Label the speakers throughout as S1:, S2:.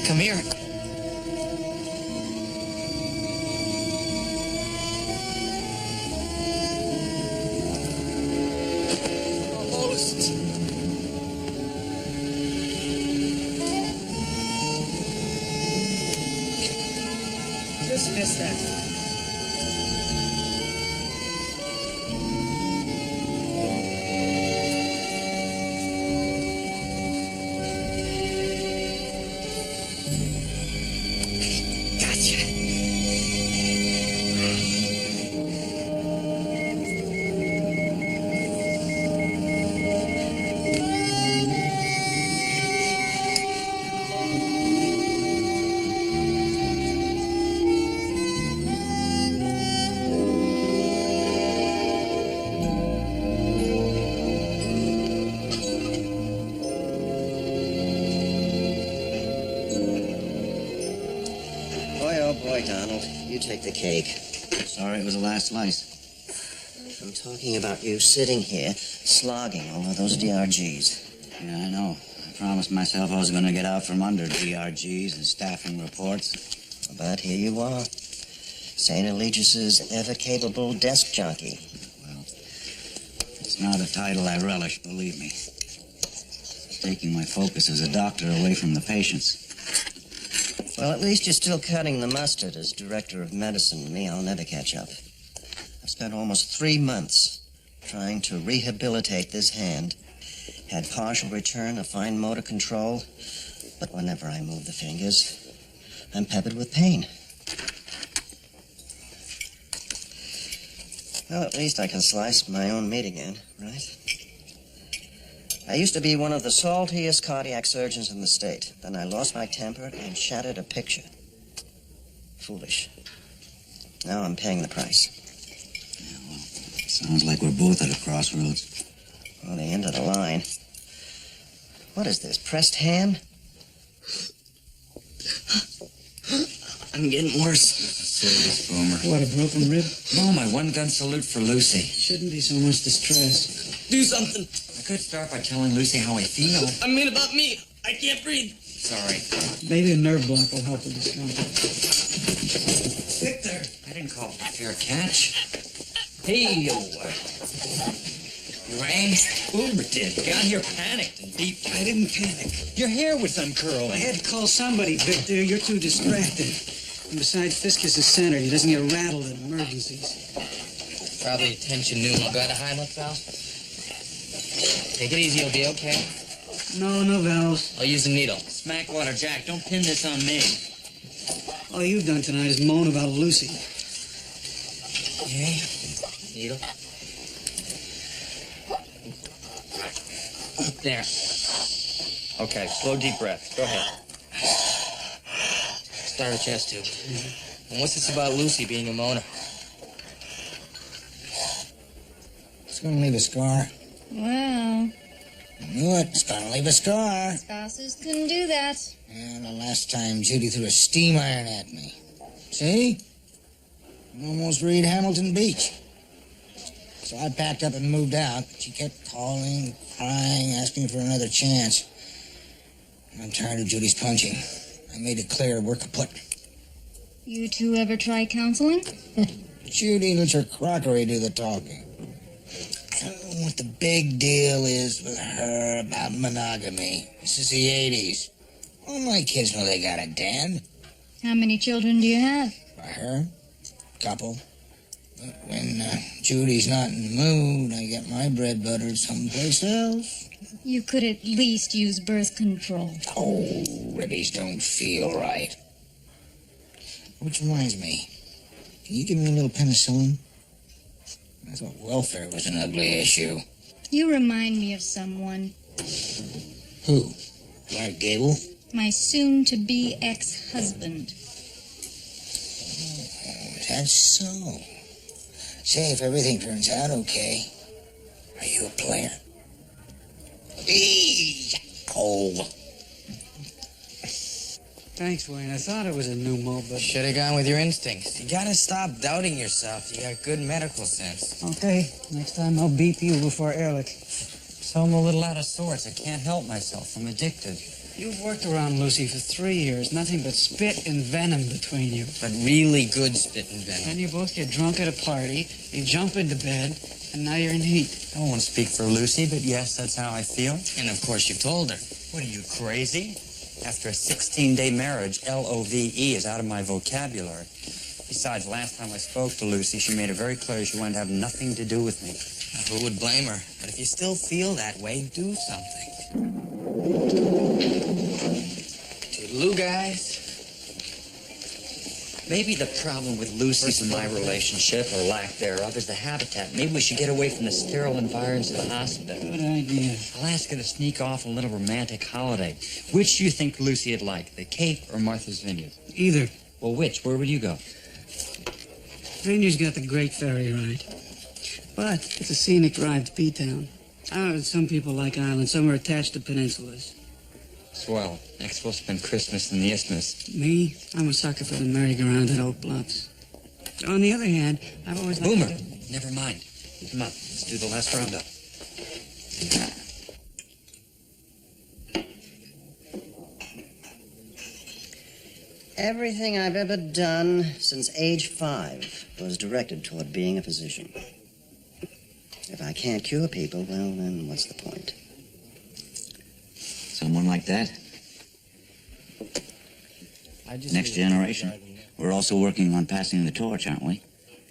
S1: Come here. Almost. Just missed that.
S2: Boy, Donald, you take the cake.
S3: Sorry, it was the last slice.
S2: I'm talking about you sitting here, slogging over those DRGs.
S3: Yeah, I know. I promised myself I was going to get out from under DRGs and staffing reports.
S2: But here you are. St. Eligius's ever-capable desk jockey.
S3: Well, it's not a title I relish, believe me. It's taking my focus as a doctor away from the patients.
S2: Well, at least you're still cutting the mustard as director of medicine. Me, I'll never catch up. I've spent almost 3 months trying to rehabilitate this hand. Had partial return of fine motor control, but whenever I move the fingers, I'm peppered with pain. Well, at least I can slice my own meat again, right? I used to be one of the saltiest cardiac surgeons in the state. Then I lost my temper and shattered a picture. Foolish. Now I'm paying the price.
S3: Yeah, well, sounds like we're both at a crossroads.
S2: Well, the end of the line. What is this, pressed ham?
S1: I'm getting worse.
S3: Serious, Boomer.
S4: What, a broken rib?
S3: No, my one-gun salute for Lucy.
S4: Shouldn't be so much distress.
S1: Do something.
S3: I could start by telling Lucy how I feel.
S1: I mean about me. I can't breathe.
S3: Sorry.
S4: Maybe a nerve block will help with discomfort.
S1: Victor.
S3: I didn't call it a fair catch.
S1: Hey, yo.
S3: You rang?
S1: Boomer did. Got here panicked and beat.
S4: I didn't panic.
S1: Your hair was uncurling.
S4: I had to call somebody, Victor. You're too distracted. And besides, Fiscus is centered. He doesn't get rattled in emergencies.
S1: Probably a tension pneumo. Got a Heimlich valve? Take it easy. You'll be okay.
S4: No valves.
S1: I'll use a needle. Smackwater, Jack. Don't pin this on me.
S4: All you've done tonight is moan about Lucy.
S1: Okay. Needle. There. Okay, slow, deep breath. Go ahead. Start a chest tube. And what's this about Lucy being a Mona?
S3: It's gonna leave a scar.
S5: Well,
S3: I knew it. It's gonna leave a scar.
S5: spouses can do that.
S3: Yeah, the last time Judy threw a steam iron at me. See? I almost read Hamilton Beach. So I packed up and moved out, but she kept calling, crying, asking for another chance. I'm tired of Judy's punching. I made it clear we're kaput.
S5: You two ever try counseling?
S3: Judy lets her crockery do the talking. I don't know what the big deal is with her about monogamy. This is the 80s. All my kids know they got it, Dan.
S5: How many children do you have?
S3: By her, couple. But when Judy's not in the mood, I get my bread buttered someplace else.
S5: You could at least use birth control.
S3: Oh, ribbies don't feel right. Which reminds me, can you give me a little penicillin? I thought welfare was an ugly issue.
S5: You remind me of someone.
S3: Who? Clark Gable?
S5: My soon-to-be ex-husband.
S3: Oh, that's so. Say, if everything turns out okay, are you a player? Oh.
S4: Thanks, Wayne. I thought it was a pneumo, but...
S1: Should have gone with your instincts. You gotta stop doubting yourself. You got good medical sense.
S4: Okay, next time I'll beep you before Ehrlich.
S6: So I'm a little out of sorts. I can't help myself. I'm addicted.
S4: You've worked around Lucy for 3 years. Nothing but spit and venom between you.
S1: But really good spit and venom.
S4: Then you both get drunk at a party, you jump into bed, and now you're in heat.
S6: I don't want to speak for Lucy, but yes, that's how I feel.
S1: And of course you've told her.
S6: What are you, crazy? After a 16-day marriage, L-O-V-E is out of my vocabulary. Besides, last time I spoke to Lucy, she made it very clear she wanted to have nothing to do with me.
S1: Who would blame her? But if you still feel that way, do something. Toodaloo, guys.
S6: Maybe the problem with Lucy's and my relationship, or lack thereof, is the habitat. Maybe we should get away from the sterile environs of the hospital.
S4: Good idea.
S6: I'll ask her to sneak off a little romantic holiday. Which do you think Lucy would like, the Cape or Martha's Vineyard?
S4: Either.
S6: Well, which? Where would you go?
S4: Vineyard's got the great ferry ride. But it's a scenic drive to P-Town. Some people like islands. Some are attached to peninsulas.
S6: Swell. Next we'll spend Christmas in the Isthmus.
S4: Me, I'm a sucker for the merry-go-round at Oak Bluffs. On the other hand, I've always liked...
S6: Boomer, never mind. Come on, let's do the last roundup.
S2: Everything I've ever done since age 5 was directed toward being a physician. If I can't cure people, well, then what's the point?
S3: Someone like that? Next generation. We're also working on passing the torch, aren't we?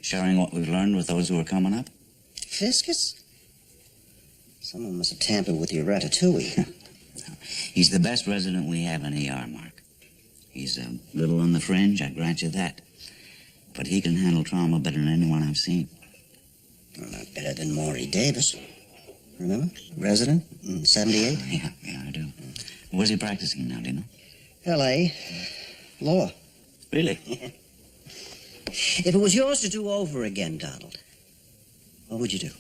S3: Sharing what we've learned with those who are coming up?
S2: Fiscus? Someone must have tampered with your ratatouille.
S3: He's the best resident we have in ER, Mark. He's a little on the fringe, I grant you that. But he can handle trauma better than anyone I've seen.
S2: Well, not better than Maury Davis. Remember? Resident in 78?
S3: Yeah, I do. Where's he practicing now, do you know?
S2: L.A. Law.
S3: Really?
S2: If it was yours to do over again, Donald, what would you do?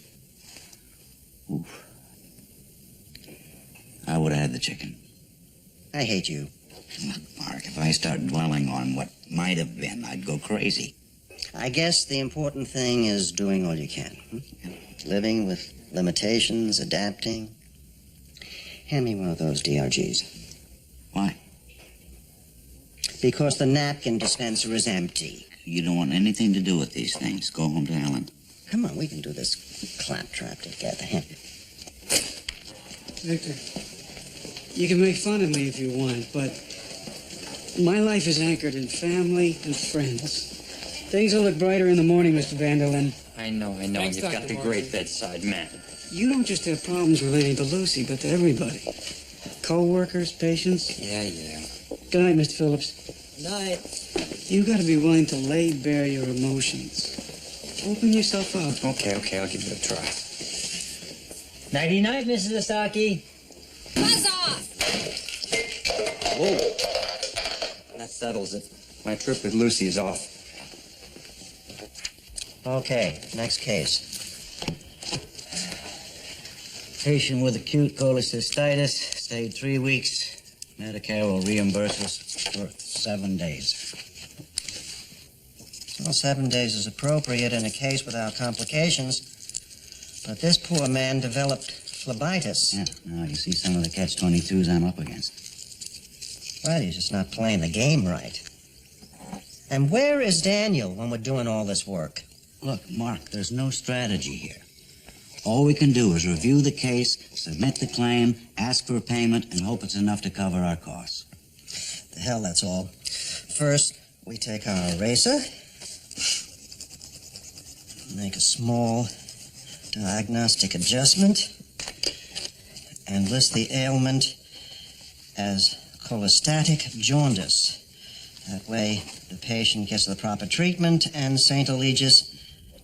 S3: Oof. I would have had the chicken.
S2: I hate you.
S3: Look, Mark, if I start dwelling on what might have been, I'd go crazy.
S2: I guess the important thing is doing all you can. Living with limitations, adapting. Hand me one of those DRGs.
S3: Why?
S2: Because the napkin dispenser is empty.
S3: You don't want anything to do with these things. Go home to Ellen.
S2: Come on, we can do this claptrap together.
S4: Victor, you can make fun of me if you want, but my life is anchored in family and friends. Things will look brighter in the morning, Mr. Vanderlyn.
S6: I know.
S4: Thanks,
S6: You've got
S4: Dr.
S6: the
S4: Morgan.
S6: great bedside manner.
S4: You don't just have problems relating to Lucy, but to everybody. Co-workers, patients.
S6: Yeah.
S4: Good night, Mr. Phillips.
S6: Night.
S4: You got to be willing to lay bare your emotions. Open yourself up.
S6: Okay, I'll give it a try.
S7: Nighty-night, Mrs. Asaki. off.
S6: Whoa. That settles it. My trip with Lucy is off.
S2: Okay, next case.
S3: Patient with acute cholecystitis, stayed 3 weeks. Medicare will reimburse us for 7 days.
S2: Well, 7 days is appropriate in a case without complications, but this poor man developed phlebitis.
S3: Yeah, now you see some of the catch-22s I'm up against.
S2: Well, he's just not playing the game right. And where is Daniel when we're doing all this work?
S3: Look, Mark, there's no strategy here. All we can do is review the case, submit the claim, ask for payment, and hope it's enough to cover our costs.
S2: The hell, that's all. First, we take our eraser, make a small diagnostic adjustment, and list the ailment as cholestatic jaundice. That way, the patient gets the proper treatment, and St. Eligius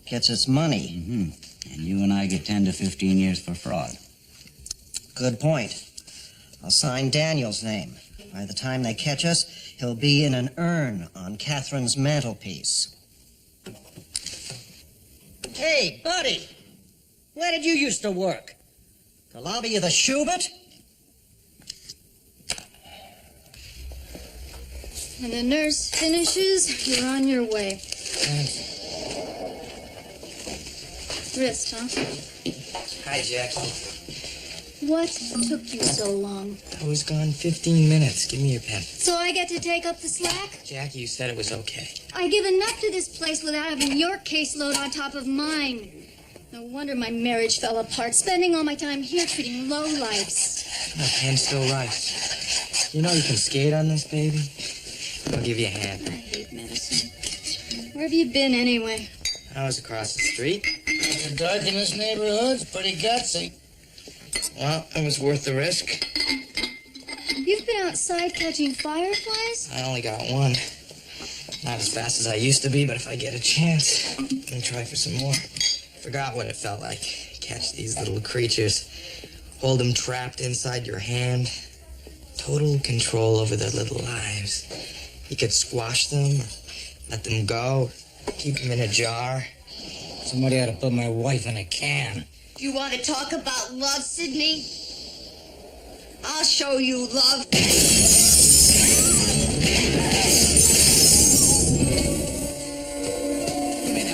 S2: gets its money.
S3: Mm-hmm. And you and I get 10 to 15 years for fraud.
S2: Good point. I'll sign Daniel's name. By the time they catch us, he'll be in an urn on Catherine's mantelpiece. Hey, buddy! Where did you used to work? The lobby of the Schubert?
S5: When the nurse finishes, you're on your way.
S3: Thanks.
S5: Wrist, huh?
S1: Hi, Jackie.
S5: What took you so long?
S1: I was gone 15 minutes. Give me your pen.
S5: So I get to take up the slack?
S1: Jackie, you said it was okay.
S5: I give enough to this place without having your caseload on top of mine. No wonder my marriage fell apart, spending all my time here treating lowlifes.
S1: My pen's still right. You know you can skate on this, baby? I'll give you a hand.
S5: I hate medicine. Where have you been, anyway?
S1: I was across the street.
S3: The dark in this neighborhood's pretty gutsy.
S1: Well, it was worth the risk.
S5: You've been outside catching fireflies?
S1: I only got one. Not as fast as I used to be, but if I get a chance, I'm gonna try for some more. Forgot what it felt like. Catch these little creatures. Hold them trapped inside your hand. Total control over their little lives. You could squash them, or let them go, keep them in a jar.
S3: Somebody ought to put my wife in a can.
S7: Do you want to talk about love, Sidney? I'll show you love.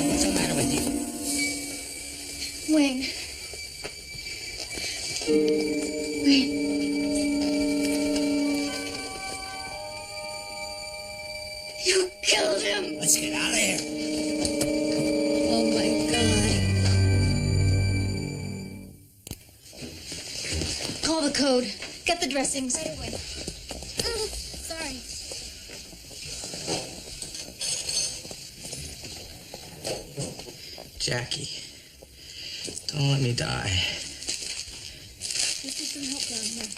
S3: What's the matter with you?
S5: Wayne. Wayne. You killed him!
S3: Let's get out of here.
S5: Oh, my God. Call the code. Get the dressings. Right away. Sorry.
S1: Jackie, don't let me die.
S5: Let's get some help down here.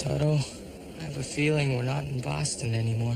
S1: Toto, I have a feeling we're not in Boston anymore.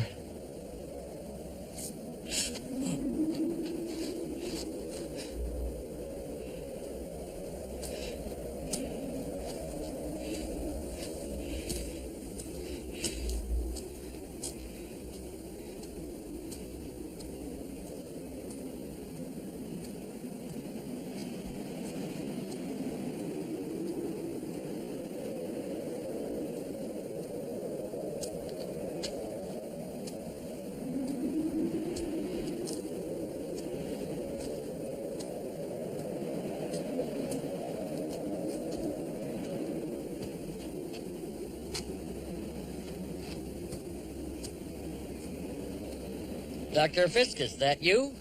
S8: Dr. Fiscus, that you?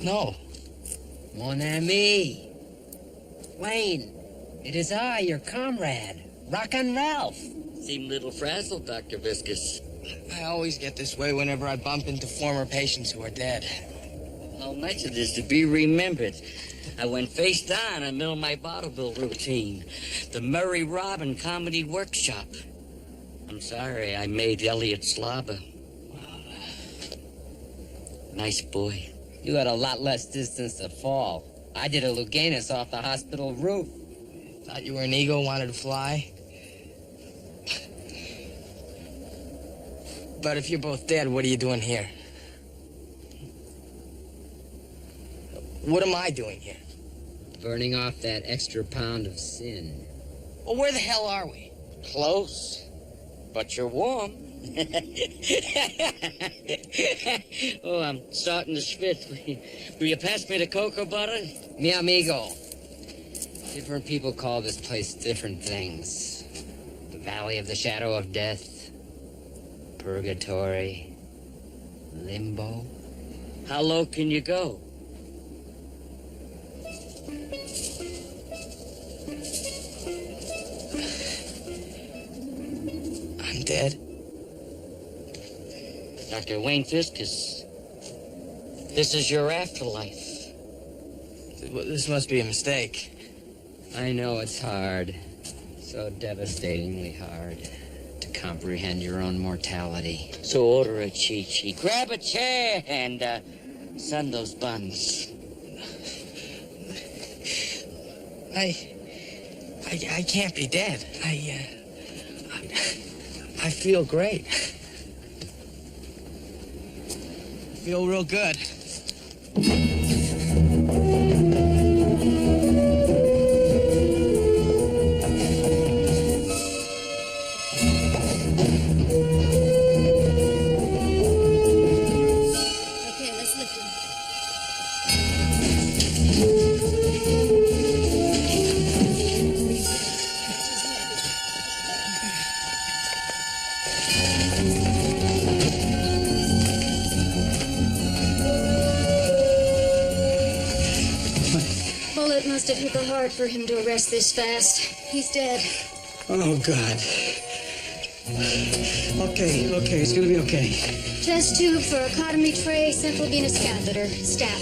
S1: No.
S8: Mon ami. Wayne, it is I, your comrade, Rockin' Ralph. Seem a little frazzled, Dr. Fiscus.
S1: I always get this way whenever I bump into former patients who are dead.
S8: How nice it is to be remembered. I went face down in the middle of my vaudeville routine, the Murray Robin Comedy Workshop. I'm sorry I made Elliot slobber. Nice boy. You had a lot less distance to fall. I did a Luganus off the hospital roof.
S1: Thought you were an eagle, wanted to fly. But if you're both dead, what are you doing here? What am I doing here?
S8: Burning off that extra pound of sin.
S1: Well, where the hell are we?
S8: Close, but you're warm. Oh, I'm starting to spit. Will you pass me the cocoa butter? Mi amigo. Different people call this place different things. The Valley of the Shadow of Death, Purgatory, Limbo. How low can you go?
S1: I'm dead.
S8: Dr. Wayne Fiscus, this is your afterlife.
S1: This must be a mistake.
S8: I know it's hard, so devastatingly hard, to comprehend your own mortality. So order a Chi-Chi. Grab a chair and send those buns.
S1: I can't be dead. I feel great. I feel real good.
S5: Okay, let's lift him. Bullet must have hit the heart for him to arrest this fast. He's dead.
S4: Oh, God. Okay, it's gonna be okay.
S5: Chest tube for economy tray, central venous catheter. Stat.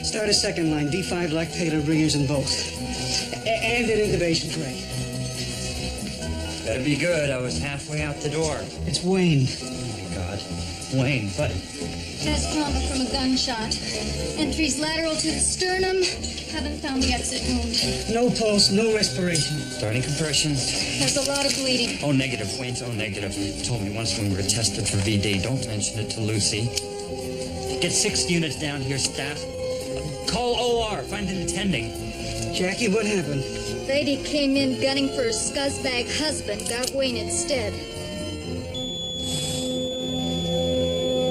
S4: Start a second line, D5 lactator bringers in both. And an intubation tray.
S6: Better be good. I was halfway out the door.
S4: It's Wayne.
S6: Oh, my God. Wayne, buddy.
S5: Chest trauma from a gunshot. Entries lateral to the sternum. Haven't found the exit wound.
S4: No pulse, no respiration.
S6: Starting compressions.
S5: There's a lot of bleeding.
S6: Oh, negative. Wayne's oh, negative. He told me once when we were tested for VD. Don't mention it to Lucy. Get 6 units down here, staff. Call OR. Find an attending.
S4: Jackie, what happened?
S5: Lady came in gunning for her scuzzbag husband. Got Wayne instead.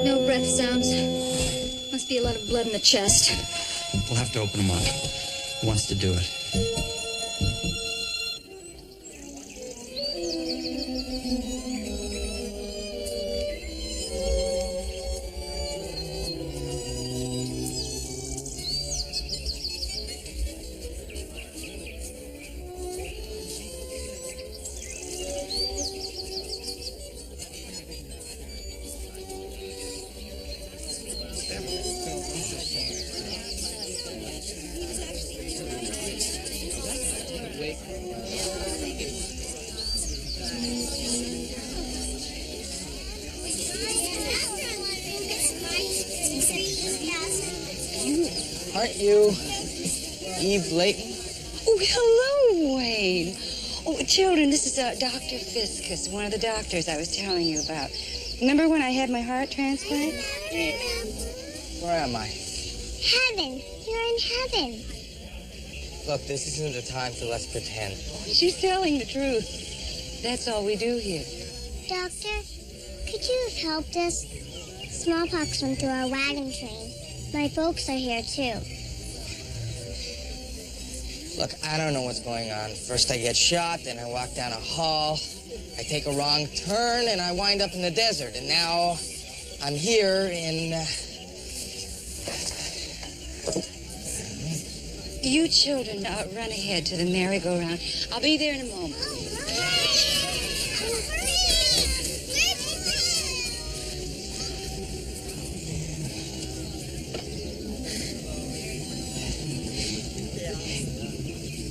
S5: No breath sounds. Must be a lot of blood in the chest.
S6: We'll have to open him up. Who wants to do it?
S1: that you? Eve Layton?
S9: Oh, hello, Wayne. Oh, children, this is Dr. Fiscus, one of the doctors I was telling you about. Remember when I had my heart transplant?
S1: Where am I?
S5: Heaven. You're in heaven.
S1: Look, this isn't the time for let's pretend.
S9: She's telling the truth. That's all we do here.
S5: Doctor, could you have helped us? Smallpox went through our wagon train. My folks are here, too.
S1: Look, I don't know what's going on. First I get shot, then I walk down a hall. I take a wrong turn, and I wind up in the desert. And now I'm here in...
S9: You children run ahead to the merry-go-round. I'll be there in a moment.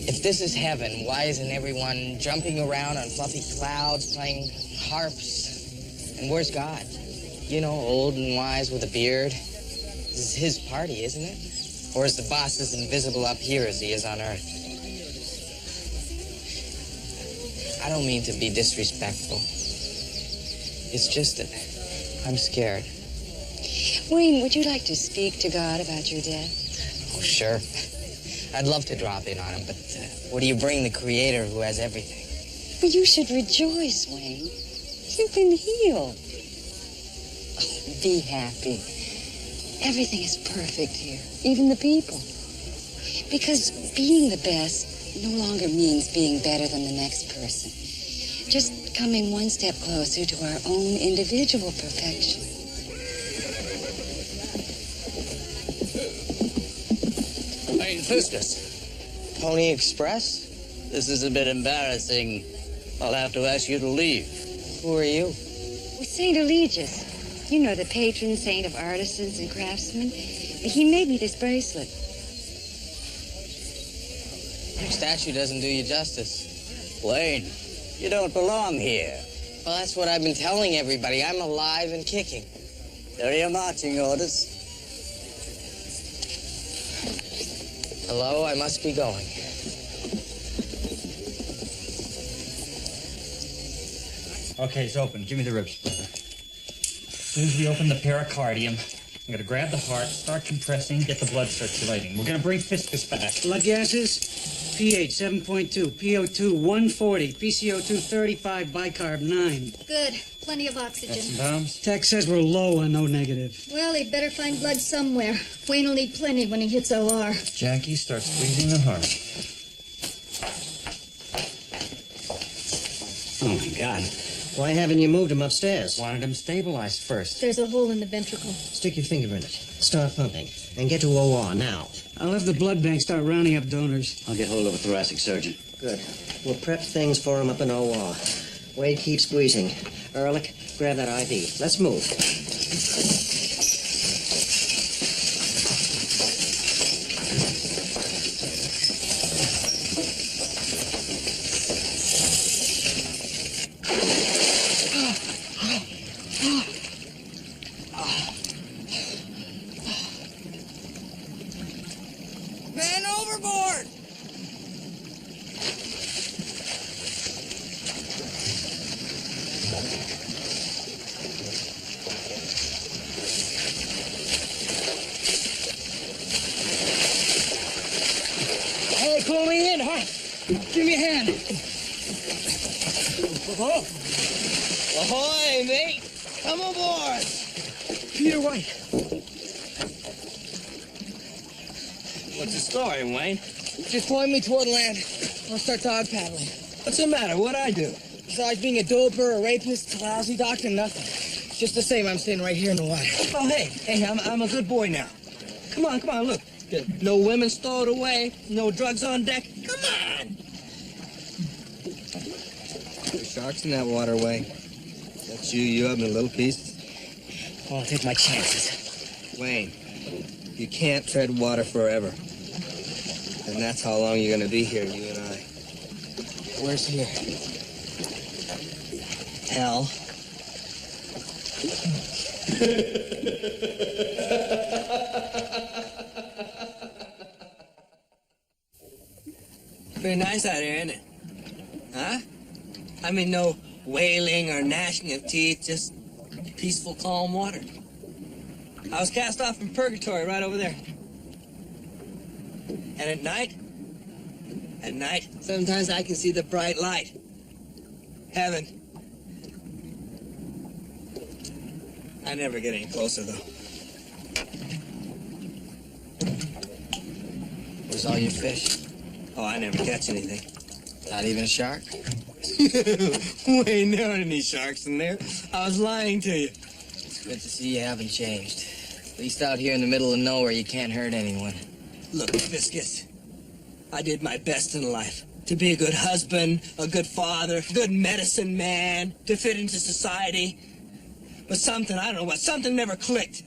S1: If this is heaven, why isn't everyone jumping around on fluffy clouds, playing harps? And where's God? You know, old and wise with a beard. This is his party, isn't it? Or is the boss as invisible up here as he is on Earth? I don't mean to be disrespectful. It's just that I'm scared.
S9: Wayne, would you like to speak to God about your death?
S1: Oh, sure. I'd love to drop in on him, but what do you bring the Creator who has everything?
S9: Well, you should rejoice, Wayne. You've been healed. Oh, be happy. Everything is perfect here, even the people. Because being the best no longer means being better than the next person. Just coming one step closer to our own individual perfection.
S10: Hey, Fiscus.
S1: Pony Express?
S10: This is a bit embarrassing. I'll have to ask you to leave.
S1: Who are you?
S9: Well, St. Eligius, you know, the patron saint of artisans and craftsmen. He made me this bracelet.
S1: Your statue doesn't do you justice.
S10: Wayne, you don't belong here.
S1: Well, that's what I've been telling everybody. I'm alive and kicking.
S10: There are your marching orders.
S1: Hello, I must be going.
S6: Okay, it's open. Give me the ribs, brother. As soon as we open the pericardium, I'm gonna grab the heart, start compressing, get the blood circulating. We're gonna bring Fiscus back.
S4: Blood gases, pH 7.2, PO2 140, PCO2 35, bicarb 9.
S5: Good. Plenty of
S6: Got
S5: oxygen.
S6: some bombs?
S4: Tech says we're low on O negative.
S5: Well, he'd better find blood somewhere. Wayne will need plenty when he hits OR.
S6: Jackie, start squeezing the heart.
S2: Oh, my God. Why haven't you moved him upstairs?
S6: Wanted him stabilized first.
S5: There's a hole in the ventricle.
S2: Stick your finger in it. Start pumping. And get to OR now.
S4: I'll have the blood bank start rounding up donors.
S10: I'll get hold of a thoracic surgeon.
S2: Good. We'll prep things for him up in OR. Wade, keep squeezing. Ehrlich, grab that IV. Let's move.
S1: Man overboard!
S4: Hey, pull me in, huh? Give me a hand.
S1: Ahoy, mate! Come aboard!
S4: Peter White.
S10: What's the story, Wayne?
S1: Just point me toward land. I'll start dog paddling.
S10: What's the matter? What'd I do?
S1: Besides being a doper, a rapist, a lousy doctor, nothing. Just the same, I'm staying right here in the water.
S10: Oh, hey, I'm a good boy now. Come on, look. No women stowed away, no drugs on deck. Come on!
S1: There's sharks in that waterway. That's you having a little piece?
S4: I'll take my chances.
S1: Wayne, you can't tread water forever. And that's how long you're gonna be here, you and I. Where's here? Hell.
S10: Pretty nice out here, isn't it? Huh? I mean, no wailing or gnashing of teeth, just peaceful, calm water. I was cast off from purgatory right over there. And at night, sometimes I can see the bright light. Heaven. I never get any closer, though.
S1: Where's all your fish?
S10: Oh, I never catch anything.
S1: Not even a shark?
S10: We ain't there any sharks in there. I was lying to you.
S1: It's good to see you haven't changed. At least out here in the middle of nowhere, you can't hurt anyone.
S10: Look, Viscus, I did my best in life. To be a good husband, a good father, good medicine man, to fit into society. But something, I don't know what, something never clicked.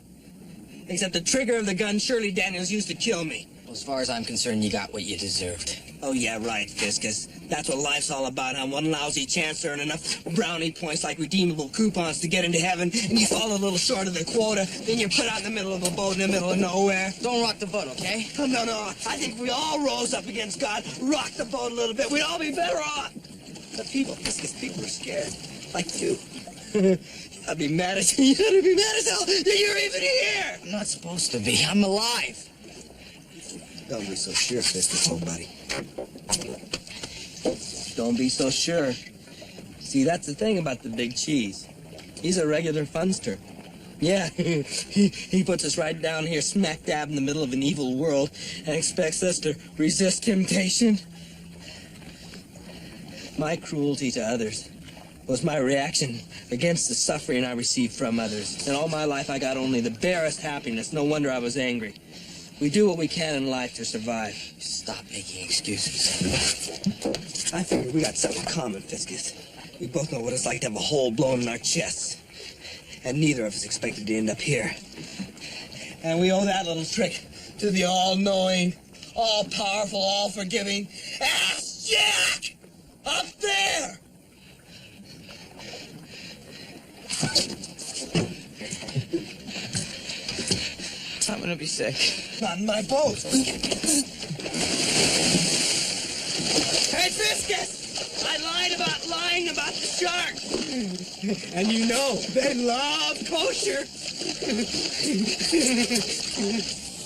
S10: Except the trigger of the gun Shirley Daniels used to kill me.
S1: Well, as far as I'm concerned, you got what you deserved.
S10: Oh, yeah, right, Viscus. That's what life's all about, huh? One lousy chance to earn enough brownie points like redeemable coupons to get into heaven, and you fall a little short of the quota, then you're put out in the middle of a boat in the middle of nowhere.
S1: Don't rock the boat, okay?
S10: Oh, no. I think if we all rose up against God, rocked the boat a little bit, we'd all be better off. But people, Viscus, people are scared. Like you. I'd be mad at you. You'd be mad as hell that you're even here.
S1: I'm not supposed to be. I'm alive.
S10: Don't be so sure, Viscus, old buddy. Don't be so sure. See, that's the thing about the big cheese. He's a regular funster. Yeah, he puts us right down here smack dab in the middle of an evil world and expects us to resist temptation. My cruelty to others was my reaction against the suffering I received from others. And all my life I got only the barest happiness. No wonder I was angry. We do what we can in life to survive.
S1: Stop making excuses.
S10: I figure we got something in common, Viscus. We both know what it's like to have a hole blown in our chests. And neither of us expected to end up here. And we owe that little trick to the all-knowing, all-powerful, all-forgiving Ass Jack! Up there!
S1: I'm gonna be sick.
S10: Not in my boat. Hey, Viscus! I lied about lying about the shark. And you know, they love kosher.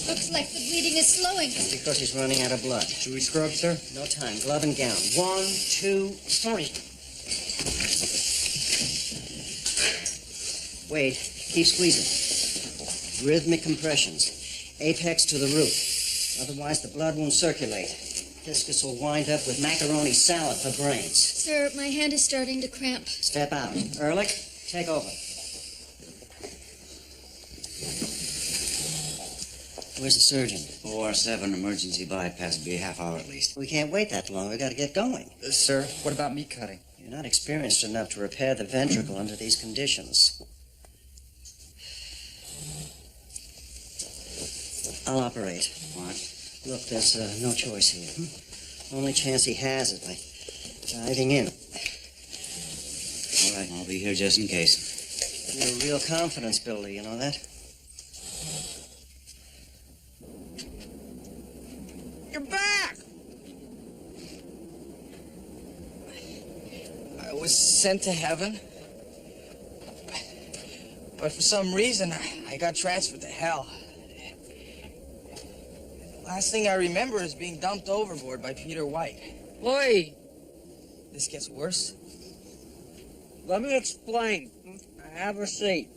S5: Looks like the bleeding is slowing.
S2: Because he's running out of blood.
S6: Should we scrub, sir?
S2: No time. Glove and gown. 1, 2, 3. Wade, keep squeezing. Rhythmic compressions. Apex to the root. Otherwise, the blood won't circulate. Viscus will wind up with macaroni salad for brains.
S5: Sir, my hand is starting to cramp.
S2: Step out. Ehrlich, take over. Where's the surgeon?
S11: OR7 emergency bypass. Be a half hour at least.
S2: We can't wait that long. We got to get going.
S6: Sir, what about meat cutting?
S2: You're not experienced enough to repair the ventricle under these conditions. I'll operate.
S11: What?
S2: Look, there's no choice here. Only chance he has is by diving in.
S11: All right, I'll be here just in case.
S2: You're a real confidence builder, you know that?
S10: You're back!
S1: I was sent to heaven. But for some reason, I got transferred to hell. Last thing I remember is being dumped overboard by Peter White.
S8: Oi!
S1: This gets worse.
S8: Let me explain. Have a seat.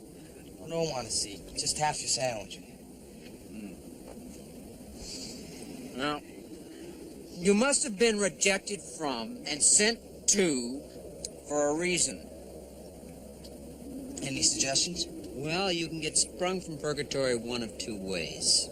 S1: I don't want to see. Just half your sandwich.
S8: Now, you must have been rejected from and sent to for a reason.
S1: Any suggestions?
S8: Well, you can get sprung from purgatory one of two ways.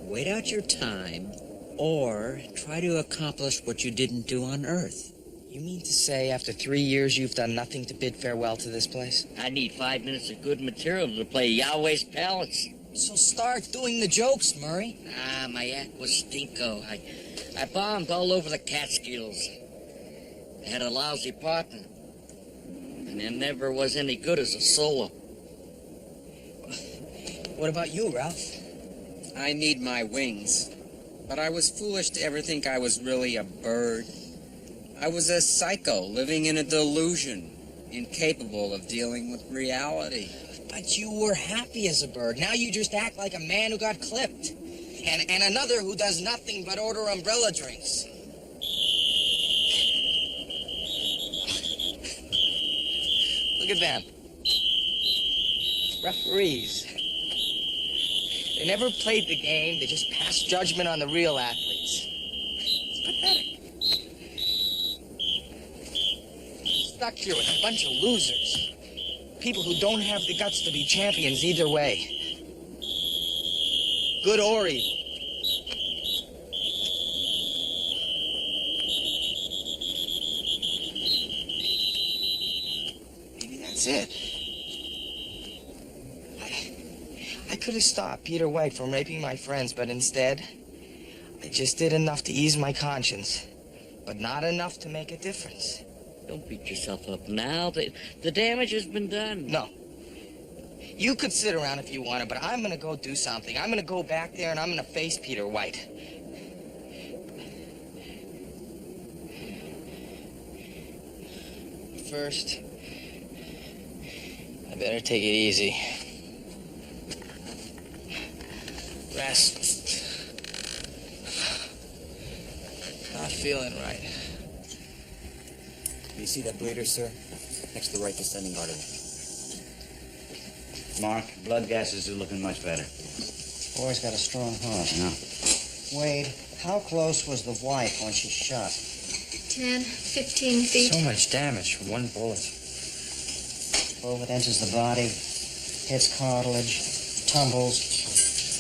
S8: Wait out your time, or try to accomplish what you didn't do on Earth.
S1: You mean to say after 3 years you've done nothing to bid farewell to this place?
S8: I need 5 minutes of good material to play Yahweh's Palace.
S1: So start doing the jokes, Murray.
S8: My act was stinko. I bombed all over the Catskills. I had a lousy partner. And it never was any good as a solo.
S1: What about you, Ralph?
S8: I need my wings. But I was foolish to ever think I was really a bird. I was a psycho living in a delusion, incapable of dealing with reality.
S1: But you were happy as a bird. Now you just act like a man who got clipped. And another who does nothing but order umbrella drinks. Look at them. Referees. They never played the game. They just passed judgment on the real athletes. It's pathetic. Stuck here with a bunch of losers. People who don't have the guts to be champions either way. Good or evil. Maybe that's it. I could have stopped Peter White from raping my friends, but instead, I just did enough to ease my conscience, but not enough to make a difference.
S12: Don't beat yourself up now. The damage has been done.
S1: No. You could sit around if you wanted, but I'm gonna go do something. I'm gonna go back there and I'm gonna face Peter White. First, I better take it easy. Rest. Not feeling right.
S6: You see that bleeder, sir? Next to the right descending artery.
S11: Mark, blood gases are looking much better.
S2: Boy's got a strong heart.
S11: No.
S2: Wade, how close was the wife when she shot?
S5: 10, 15 feet.
S6: So much damage from one bullet.
S2: Bullet enters the body, hits cartilage, tumbles,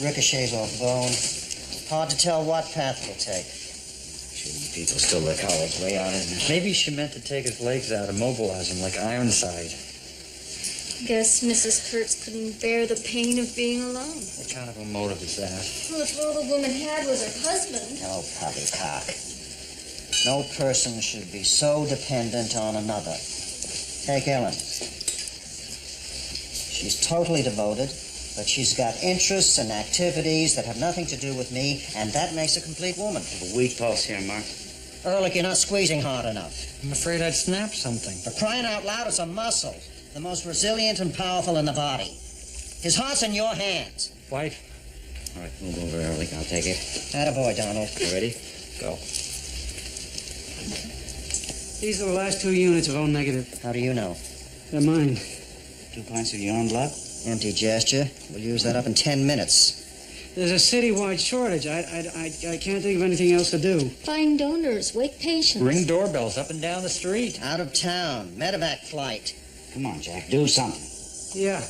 S2: ricochets off bone. Hard to tell what path it'll take.
S11: Shooting people still the coward's way out, isn't it?
S6: Maybe she meant to take his legs out, immobilize him like Ironside.
S5: Guess Mrs. Kurtz couldn't bear the pain of being alone.
S6: What kind of a motive is that?
S5: Well, if all the woman had was her husband.
S2: No, poppycock. No person should be so dependent on another. Take Ellen. She's totally devoted, but she's got interests and activities that have nothing to do with me, and that makes a complete woman.
S11: A weak pulse here, Mark.
S2: Ehrlich, you're not squeezing hard enough.
S6: I'm afraid I'd snap something.
S2: For crying out loud, it's a muscle. The most resilient and powerful in the body. His heart's in your hands.
S6: White?
S11: All right, move over, Ehrlich. I'll take it.
S2: Attaboy, Donald.
S11: You ready? Go.
S4: These are the last 2 units of O negative.
S2: How do you know?
S4: They're mine.
S11: 2 pints of your own blood?
S2: Empty gesture. We'll use that up in 10 minutes.
S4: There's a citywide shortage. I can't think of anything else to do.
S5: Find donors. Wake patients.
S6: Ring doorbells up and down the street.
S2: Out of town. Medevac flight.
S11: Come on, Jack. Do something.
S4: Yeah.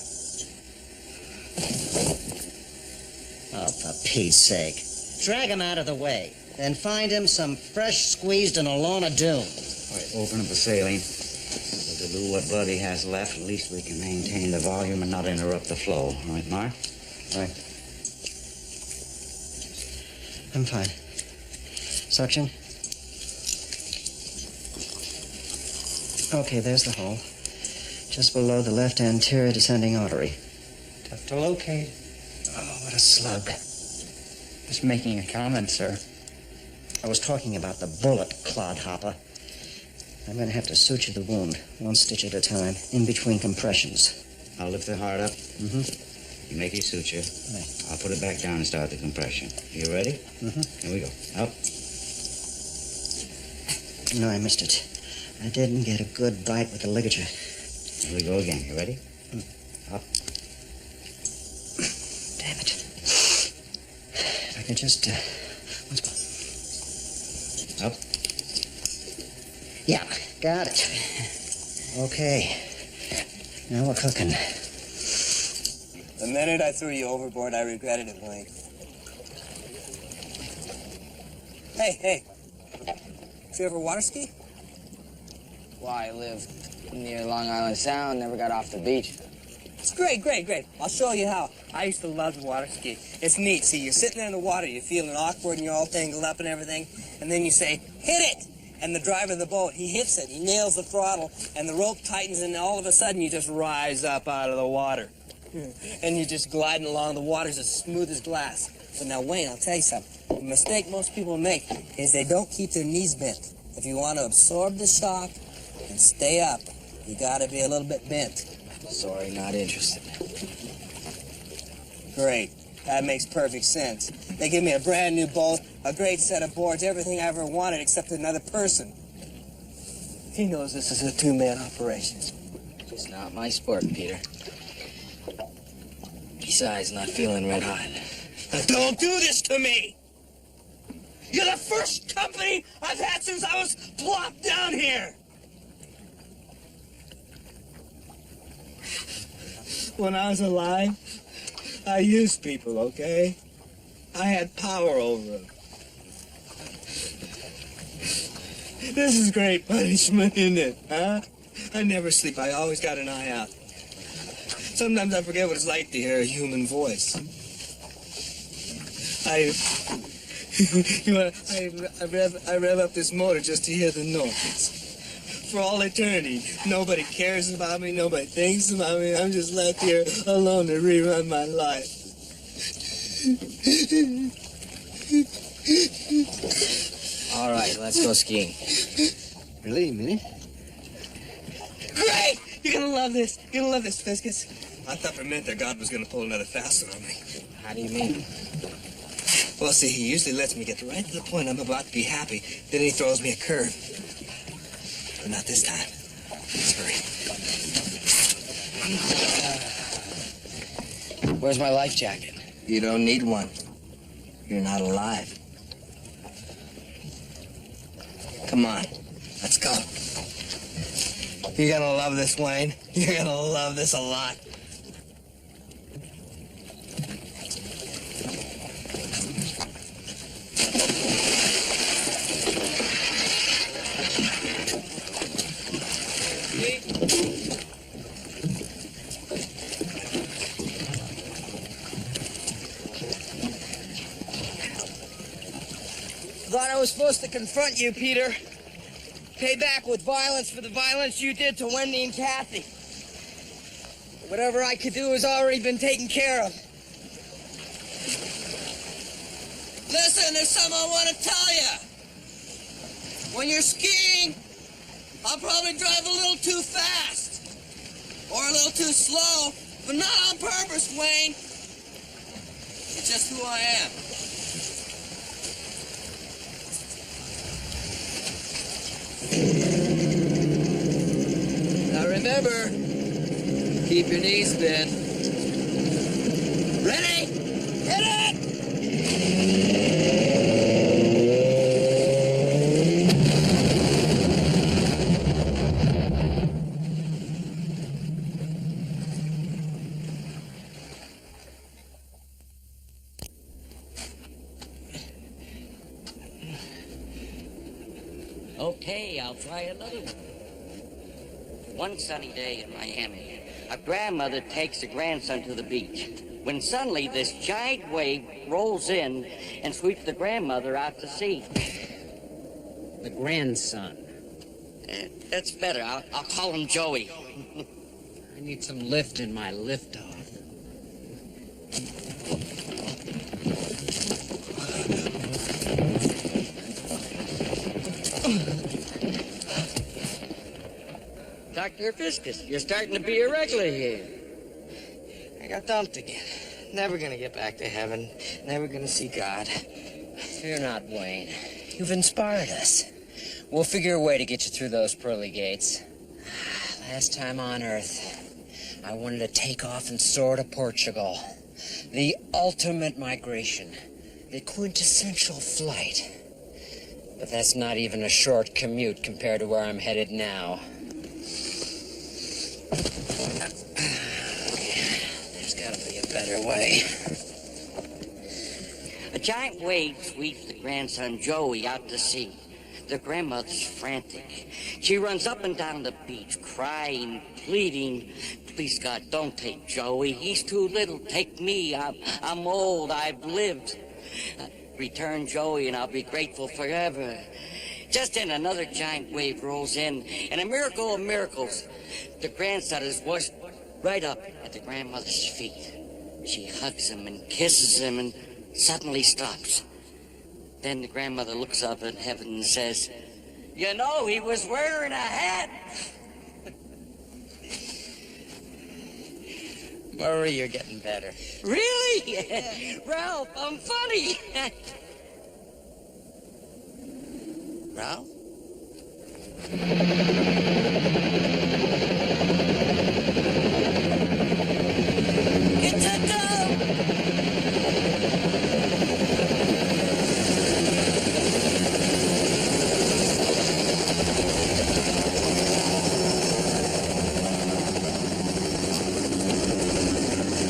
S2: Oh, for Pete's sake. Drag him out of the way. Then find him some fresh squeezed in a Lorna Doone.
S11: All right, open up the saline. We'll dilute what blood he has left. At least we can maintain the volume and not interrupt the flow. All right, Mark?
S2: Right. I'm fine. Suction. Okay, there's the hole. Just below the left anterior descending artery.
S6: Tough to locate.
S2: Oh, what a slug.
S6: Just making a comment, sir.
S2: I was talking about the bullet, clodhopper. I'm going to have to suture the wound, 1 stitch at a time, in between compressions.
S11: I'll lift the heart up.
S2: Mm-hmm.
S11: You make your suture.
S2: Right.
S11: I'll put it back down and start the compression. You ready?
S2: Mm-hmm.
S11: Here we go. Up.
S2: No, I missed it. I didn't get a good bite with the ligature.
S11: Here we go again. You ready? Up.
S2: Damn it. If I could just,
S11: Up.
S2: Yeah, got it. Okay. Now we're cooking.
S10: The minute I threw you overboard, I regretted it, Wayne. Hey. Did you ever water ski?
S1: Why, I live near Long Island Sound, never got off the beach.
S10: It's great. I'll show you how. I used to love to water ski. It's neat. See, you're sitting there in the water, you're feeling awkward and you're all tangled up and everything, and then you say, hit it! And the driver of the boat, he hits it, he nails the throttle, and the rope tightens, and all of a sudden you just rise up out of the water. And you're just gliding along the waters as smooth as glass. But now, Wayne, I'll tell you something. The mistake most people make is they don't keep their knees bent. If you want to absorb the shock and stay up, you gotta be a little bit bent.
S1: Sorry, not interested.
S10: Great. That makes perfect sense. They give me a brand new boat, a great set of boards, everything I ever wanted except another person. He knows this is a two-man operation.
S1: It's not my sport, Peter. Besides, not feeling red hot.
S10: Now don't do this to me! You're the first company I've had since I was plopped down here! When I was alive, I used people, okay? I had power over them. This is great punishment, isn't it, huh? I never sleep. I always got an eye out. Sometimes I forget what it's like to hear a human voice. I rev up this motor just to hear the noise. For all eternity, nobody cares about me, nobody thinks about me. I'm just left here alone to rerun my life.
S1: All right, let's go skiing.
S10: Really? Great! You're gonna love this. You're gonna love this, Fiscus. I thought for a minute that God was gonna pull another fast one on me.
S1: How do you mean?
S10: Well, see, he usually lets me get right to the point I'm about to be happy. Then he throws me a curve. But not this time. Let's hurry.
S1: Where's my life jacket?
S10: You don't need one. You're not alive. Come on. Let's go. You're gonna love this, Wayne. You're gonna love this a lot.
S1: Thought I was supposed to confront you, Peter. Pay back with violence for the violence you did to Wendy and Kathy. Whatever I could do has already been taken care of.
S10: Listen, there's something I want to tell you. When you're skiing, I'll probably drive a little too fast. Or a little too slow, but not on purpose, Wayne. It's just who I am.
S1: Now remember, keep your knees bent.
S10: Ready? Hit it!
S12: Okay, I'll try another one. One sunny day in Miami, a grandmother takes a grandson to the beach, when suddenly this giant wave rolls in and sweeps the grandmother out to sea.
S8: The grandson.
S12: That's better. I'll call him Joey.
S8: I need some lift in my lift-off.
S12: Dr. Fiscus, you're starting to be a regular here.
S1: I got dumped again. Never gonna get back to heaven. Never gonna see God.
S8: Fear not, Wayne. You've inspired us. We'll figure a way to get you through those pearly gates. Last time on Earth, I wanted to take off and soar to Portugal. The ultimate migration. The quintessential flight. But that's not even a short commute compared to where I'm headed now. There's gotta be a better way.
S12: A giant wave sweeps the grandson Joey out to sea. The grandmother's frantic. She runs up and down the beach, crying, pleading, "Please, God, don't take Joey. He's too little. Take me. I'm old. I've lived. Return Joey and I'll be grateful forever." Just then another giant wave rolls in, and a miracle of miracles, the grandson is washed right up at the grandmother's feet. She hugs him and kisses him and suddenly stops. Then the grandmother looks up at heaven and says, "You know, he was wearing a hat."
S8: Murray, you're getting better.
S12: Really? Ralph, I'm funny.
S8: Ralph?
S12: It's a go!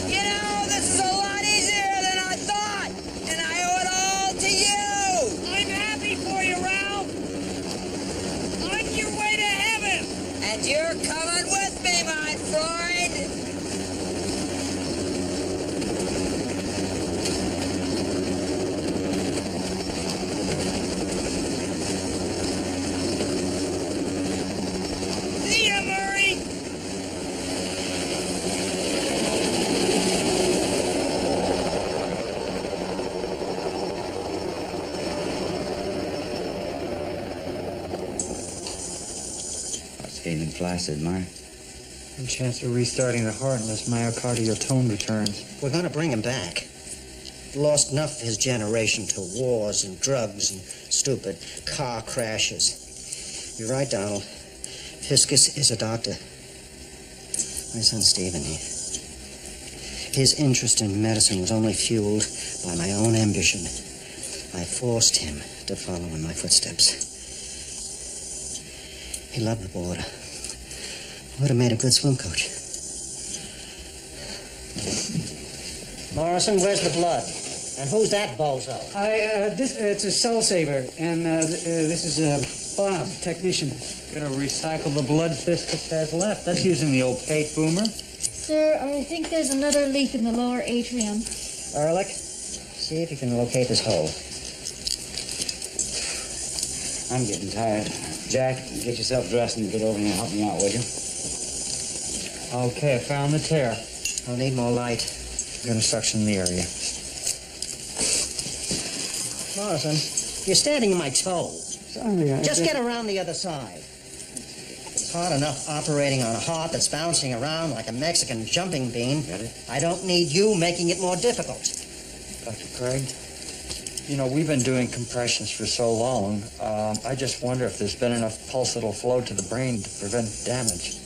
S13: You know, this is a lot easier than I thought, and I owe it all to you. I'm happy for you, Ralph. On your way to heaven. And you're coming with me, my friend. See ya, Murray.
S11: Feeling flaccid, Mark.
S6: No chance of restarting the heart unless myocardial tone returns.
S2: We're going to bring him back. Lost enough of his generation to wars and drugs and stupid car crashes. You're right, Donald. Fiscus is a doctor. My son Stephen here. His interest in medicine was only fueled by my own ambition. I forced him to follow in my footsteps. He loved the border. Would have made a good swim coach. Morrison, where's the blood? And who's that bozo?
S4: It's a cell saver, and this is Bob, technician.
S6: Gonna recycle the blood Fiscus has left. That's using the opaque boomer.
S5: Sir, I think there's another leak in the lower atrium.
S2: Ehrlich, see if you can locate this hole.
S11: I'm getting tired. Jack, get yourself dressed and get over here and help me out, will you?
S6: Okay, I found the tear.
S2: I'll need more light.
S6: I'm gonna suction the area.
S2: Morrison, you're standing on my toe.
S4: Sorry,
S2: Just get around the other side. It's hard enough operating on a heart that's bouncing around like a Mexican jumping bean.
S11: Got it?
S2: I don't need you making it more difficult.
S6: Dr. Craig, you know, we've been doing compressions for so long. I just wonder if there's been enough pulsatile flow to the brain to prevent damage.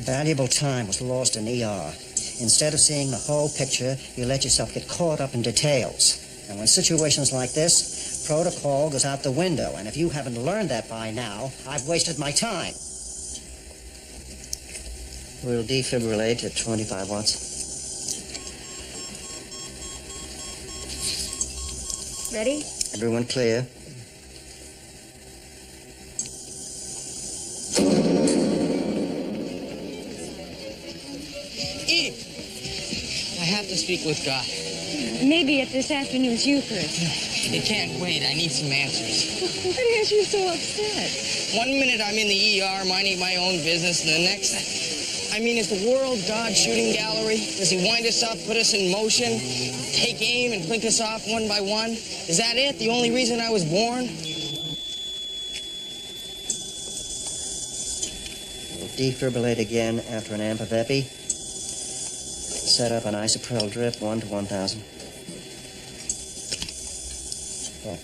S2: Valuable time was lost in ER. Instead of seeing the whole picture, you let yourself get caught up in details. And when situations like this, protocol goes out the window. And if you haven't learned that by now, I've wasted my time. We'll defibrillate at 25 watts.
S5: Ready?
S2: Everyone clear?
S1: Eve! I have to speak with God.
S9: Maybe at this afternoon's Eucharist.
S1: It can't wait. I need some answers.
S9: What has you so upset?
S1: 1 minute I'm in the ER minding my own business, and the next, I mean, is the world God's shooting gallery? Does he wind us up, put us in motion, take aim and blink us off one by one? Is that it? The only reason I was born?
S2: We'll defibrillate again after an amp of epi. Set up an isoprel drip, 1 to 1,000. There.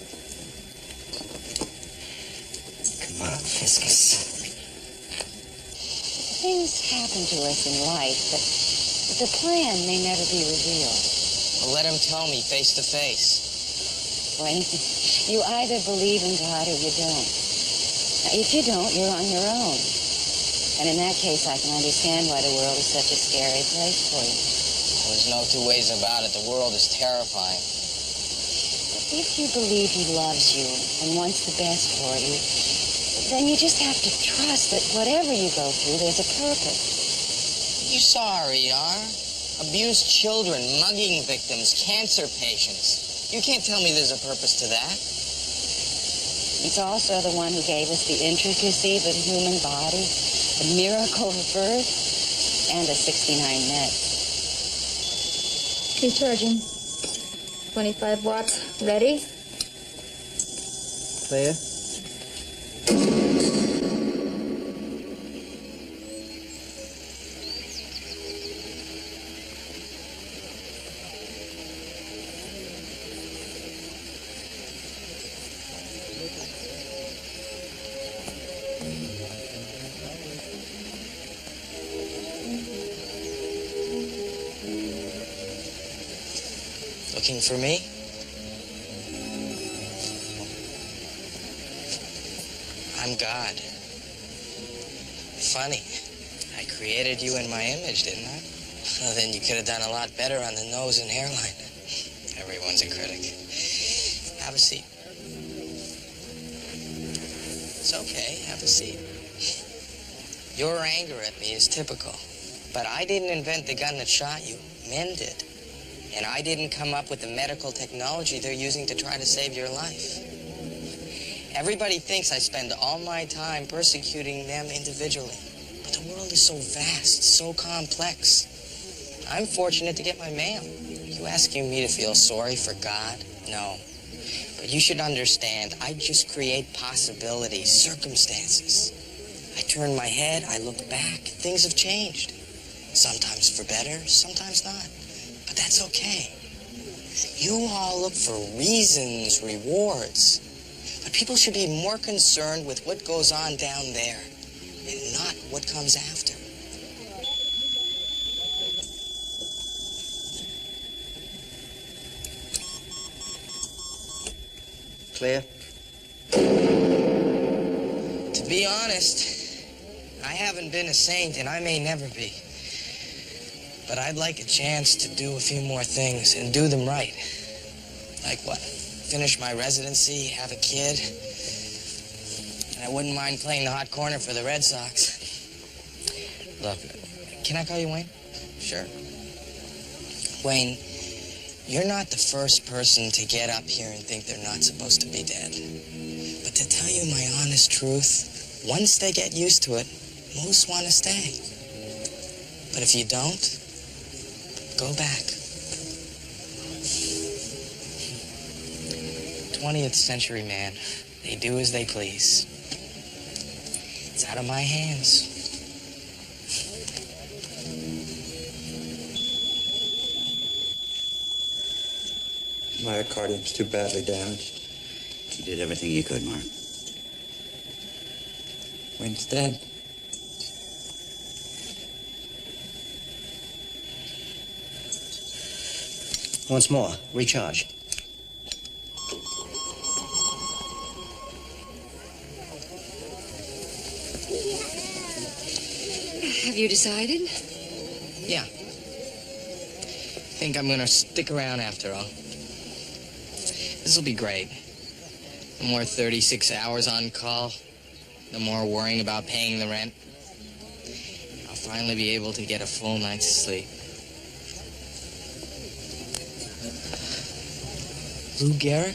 S2: Come on, Fiscus.
S9: Things happen to us in life, but the plan may never be revealed.
S1: Well, let him tell me face to face.
S9: Well, you either believe in God or you don't. Now, if you don't, you're on your own. And in that case, I can understand why the world is such a scary place for you.
S1: There's no two ways about it. The world is terrifying.
S9: But if you believe he loves you and wants the best for you, then you just have to trust that whatever you go through, there's a purpose.
S1: You saw her, E.R. Abused children, mugging victims, cancer patients. You can't tell me there's a purpose to that.
S9: He's also the one who gave us the intricacies of the human body, the miracle of birth. and a 69 net.
S5: Keep charging. 25 watts. Ready?
S2: Clear?
S1: Looking for me? I'm God. Funny. I created you in my image, didn't I? Well, then you could have done a lot better on the nose and hairline. Everyone's a critic. Have a seat. It's okay. Have a seat. Your anger at me is typical. But I didn't invent the gun that shot you. Men did. And I didn't come up with the medical technology they're using to try to save your life. Everybody thinks I spend all my time persecuting them individually. But the world is so vast, so complex. I'm fortunate to get my mail. You asking me to feel sorry for God? No. But you should understand, I just create possibilities, circumstances. I turn my head, I look back, things have changed. Sometimes for better, sometimes not. But that's okay. You all look for reasons, rewards. But people should be more concerned with what goes on down there and not what comes after.
S2: Clear?
S1: To be honest, I haven't been a saint and I may never be. But I'd like a chance to do a few more things and do them right. Like what? Finish my residency, have a kid. And I wouldn't mind playing the hot corner for the Red Sox. Look, can I call you Wayne? Sure. Wayne, you're not the first person to get up here and think they're not supposed to be dead. But to tell you my honest truth, once they get used to it, most want to stay. But if you don't, go back. 20th century man. They do as they please. It's out of my hands.
S6: Myocardium's too badly damaged.
S11: You did everything you could, Mark.
S6: Wayne's dead.
S2: Once more. Recharge.
S9: Have you decided?
S1: Yeah. Think I'm gonna stick around after all. This'll be great. No more 36 hours on call. No more worrying about paying the rent. I'll finally be able to get a full night's sleep. Lou Gehrig?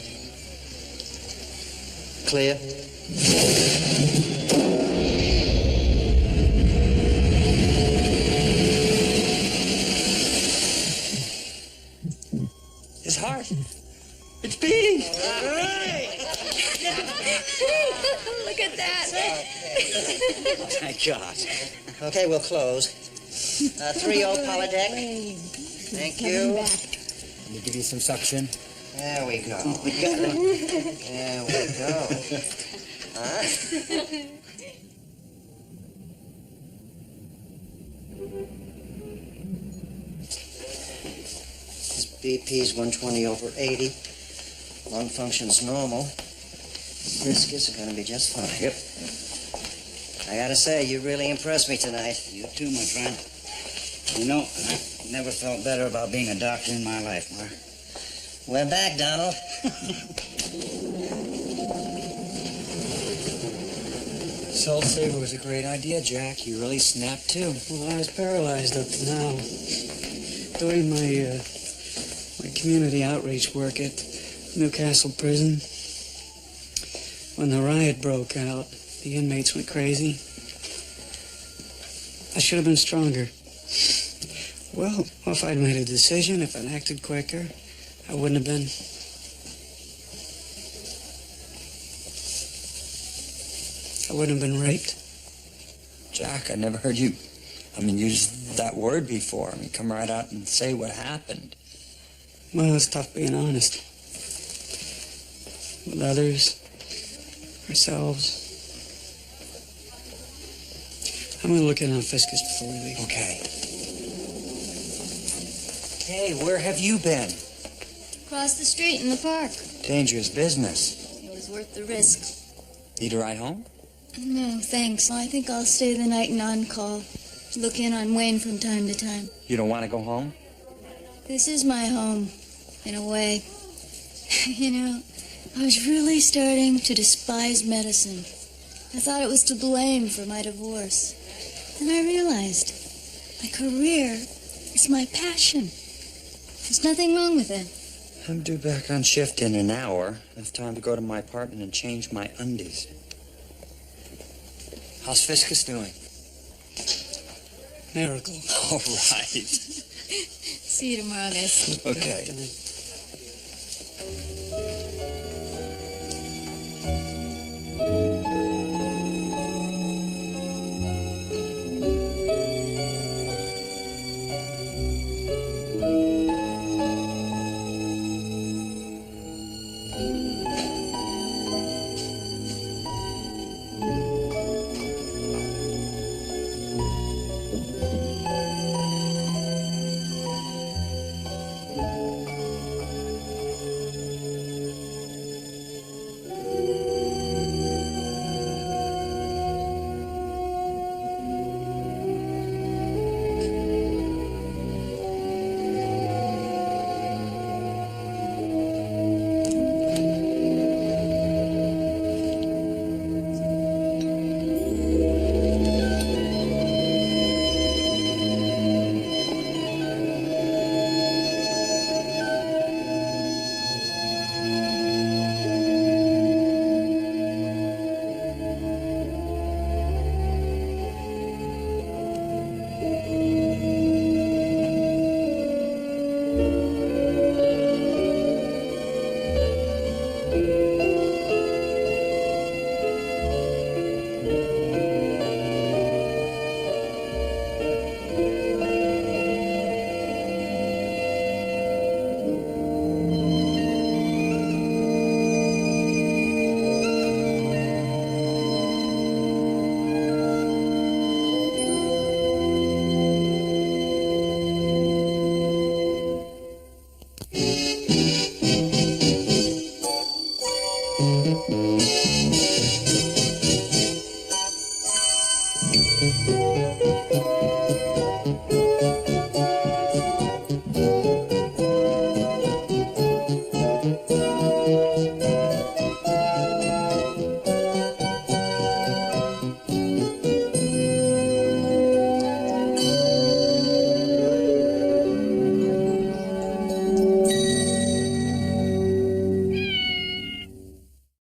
S2: Clear?
S6: His heart. It's beating.
S5: All right. Look at that.
S2: Thank God. Okay, we'll close. 3-0 Polydeck. Thank you.
S3: Let me give you some suction.
S2: There we go. There we go. Huh? His BP's 120/80. Lung function's normal. Viscous are gonna be just fine.
S11: Yep.
S2: I gotta say, you really impressed me tonight.
S11: You too, my friend. You know, I never felt better about being a doctor in my life, Mark.
S2: We're back, Donald.
S4: Salt saver was a great idea, Jack. You really snapped too. Well, I was paralyzed up to now. Doing my community outreach work at Newcastle Prison. When the riot broke out, the inmates went crazy. I should have been stronger. Well, if I'd made a decision, if I'd acted quicker, I wouldn't have been. I wouldn't have been raped.
S6: Jack, I never heard you, use that word before. Come right out and say what happened.
S4: Well, it's tough being honest. With others, ourselves. I'm gonna look in on Fiscus before we leave.
S6: Okay. Hey, where have you been?
S5: Across the street in the park.
S6: Dangerous business.
S5: It was worth the risk.
S6: Need a ride home?
S5: No, thanks. I think I'll stay the night and on-call. Look in on Wayne from time to time.
S6: You don't want to go home?
S5: This is my home, in a way. You know, I was really starting to despise medicine. I thought it was to blame for my divorce. Then I realized my career is my passion. There's nothing wrong with it.
S6: I'm due back on shift in an hour. Enough time to go to my apartment and change my undies. How's Fiscus doing?
S4: Miracle.
S6: All right.
S5: See you tomorrow, guys.
S6: Okay.